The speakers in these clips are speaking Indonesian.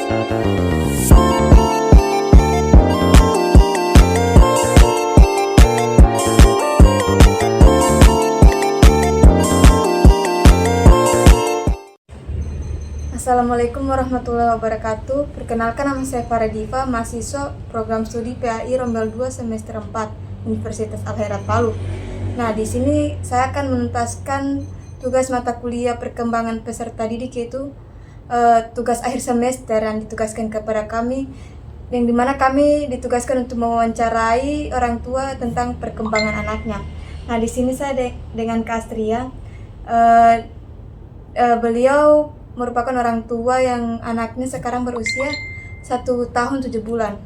Assalamualaikum warahmatullahi wabarakatuh. Perkenalkan, nama saya Farah Diva, mahasiswa program studi PAI Rombel 2 semester 4 Universitas Al-Khairaat Palu. Nah, di sini saya akan menuntaskan tugas mata kuliah perkembangan peserta didik, yaitu tugas akhir semester yang ditugaskan kepada kami, yang dimana kami ditugaskan untuk mewawancarai orang tua tentang perkembangan anaknya. Nah, di sini saya dengan Kak Astria. Beliau merupakan orang tua yang anaknya sekarang berusia 1 tahun 7 bulan.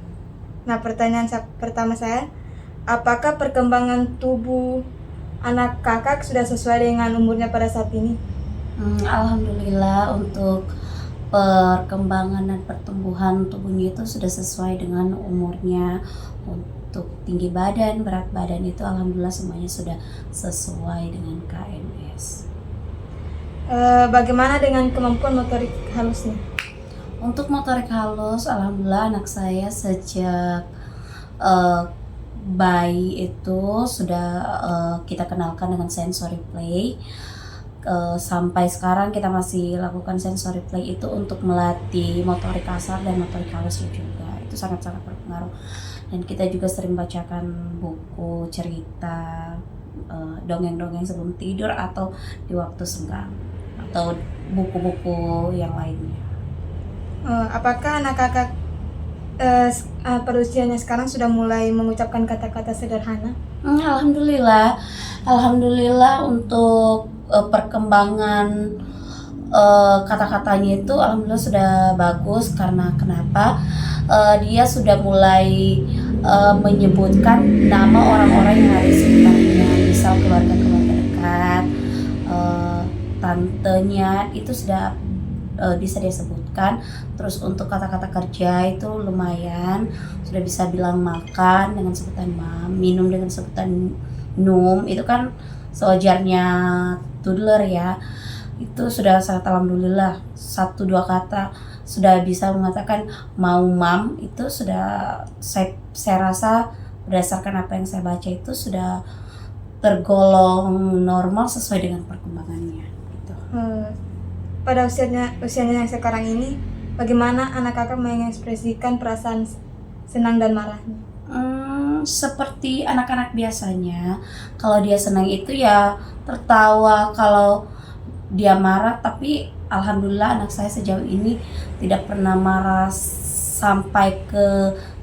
Nah, pertanyaan pertama saya, apakah perkembangan tubuh anak kakak sudah sesuai dengan umurnya pada saat ini? Alhamdulillah, untuk perkembangan dan pertumbuhan tubuhnya itu sudah sesuai dengan umurnya. Untuk tinggi badan, berat badan itu alhamdulillah semuanya sudah sesuai dengan KMS. Bagaimana dengan kemampuan motorik halusnya? Untuk motorik halus, alhamdulillah anak saya sejak bayi itu sudah kita kenalkan dengan sensory play. Sampai sekarang kita masih lakukan sensory play itu untuk melatih motorik kasar dan motorik halusnya juga. Itu sangat-sangat berpengaruh. Dan kita juga sering bacakan buku cerita, dongeng-dongeng sebelum tidur atau di waktu senggang, atau buku-buku yang lainnya. Apakah anak kakak pada usianya sekarang sudah mulai mengucapkan kata-kata sederhana? Alhamdulillah untuk perkembangan kata-katanya itu alhamdulillah sudah bagus. Karena kenapa? Dia sudah mulai menyebutkan nama orang-orang yang ada di sekitarnya, misal keluarga-keluarga dekat, tantenya itu sudah bisa dia sebutkan. Terus untuk kata-kata kerja itu lumayan, sudah bisa bilang makan dengan sebutan mam, minum dengan sebutan num. Itu kan sewajarnya toddler ya. Itu sudah sangat alhamdulillah, 1-2 kata sudah bisa mengatakan mau mam. Itu sudah saya rasa berdasarkan apa yang saya baca itu sudah tergolong normal sesuai dengan perkembangannya. Pada usianya yang sekarang ini, bagaimana anak kakak mengekspresikan perasaan senang dan marahnya? Seperti anak-anak biasanya, kalau dia senang itu ya tertawa, kalau dia marah. Tapi alhamdulillah anak saya sejauh ini tidak pernah marah sampai ke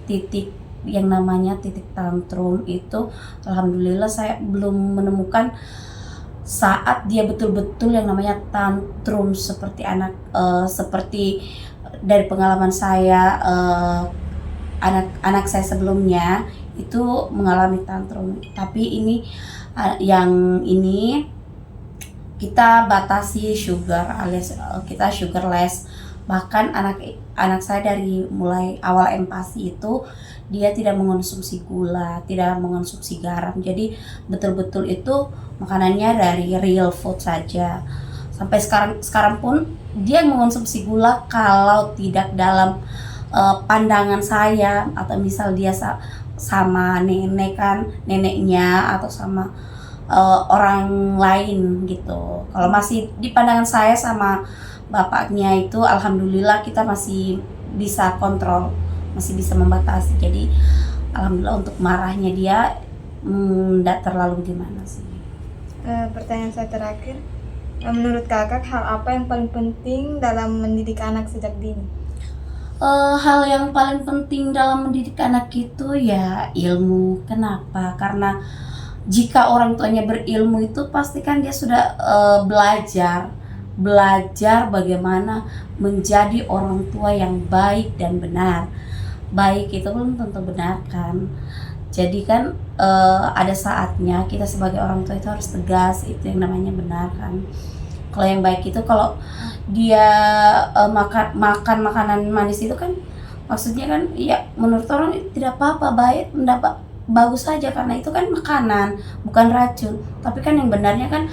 titik yang namanya titik tantrum. Itu alhamdulillah saya belum menemukan saat dia betul-betul yang namanya tantrum seperti seperti dari pengalaman saya, anak saya sebelumnya itu mengalami tantrum. Tapi ini yang ini kita batasi sugar, alias kita sugarless. Bahkan anak saya dari mulai awal empasi itu dia tidak mengonsumsi gula, tidak mengonsumsi garam. Jadi betul-betul itu makanannya dari real food saja. Sampai sekarang pun dia mengonsumsi gula kalau tidak dalam pandangan saya, atau misal dia sama neneknya atau sama orang lain gitu. Kalau masih di pandangan saya sama bapaknya itu alhamdulillah kita masih bisa kontrol, masih bisa membatasi. Jadi alhamdulillah untuk marahnya dia tidak terlalu gimana sih. Pertanyaan saya terakhir, menurut kakak hal apa yang paling penting dalam mendidik anak sejak dini? Hal yang paling penting dalam mendidik anak itu ya ilmu. Kenapa? Karena jika orang tuanya berilmu itu pasti kan dia sudah belajar bagaimana menjadi orang tua yang baik dan benar. Baik itu belum tentu benar kan. Jadi kan ada saatnya kita sebagai orang tua itu harus tegas, itu yang namanya benar kan. Kalau yang baik itu kalau dia makan makanan manis itu kan maksudnya kan ya menurut orang tidak apa-apa, baik, mendapat bagus saja karena itu kan makanan, bukan racun. Tapi kan yang benarnya kan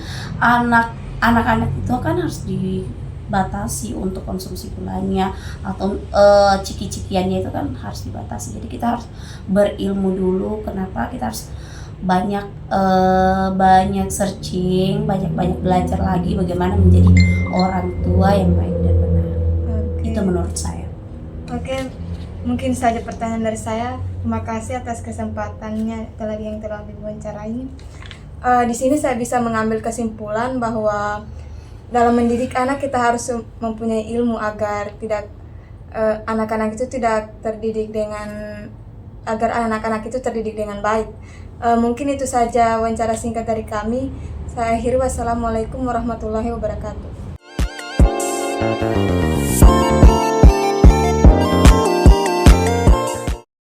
anak-anak itu kan harus batasi untuk konsumsi gulanya atau ciki-cikiannya itu kan harus dibatasi. Jadi kita harus berilmu dulu. Kenapa kita harus banyak searching, banyak belajar lagi bagaimana menjadi orang tua yang baik dan benar. Itu menurut saya. Oke, mungkin saja pertanyaan dari saya. Terima kasih atas kesempatannya yang telah diwawancarai. Di sini saya bisa mengambil kesimpulan bahwa dalam mendidik anak kita harus mempunyai ilmu agar anak-anak itu terdidik dengan baik. Mungkin itu saja wawancara singkat dari kami. Saya akhiri, wassalamualaikum warahmatullahi wabarakatuh.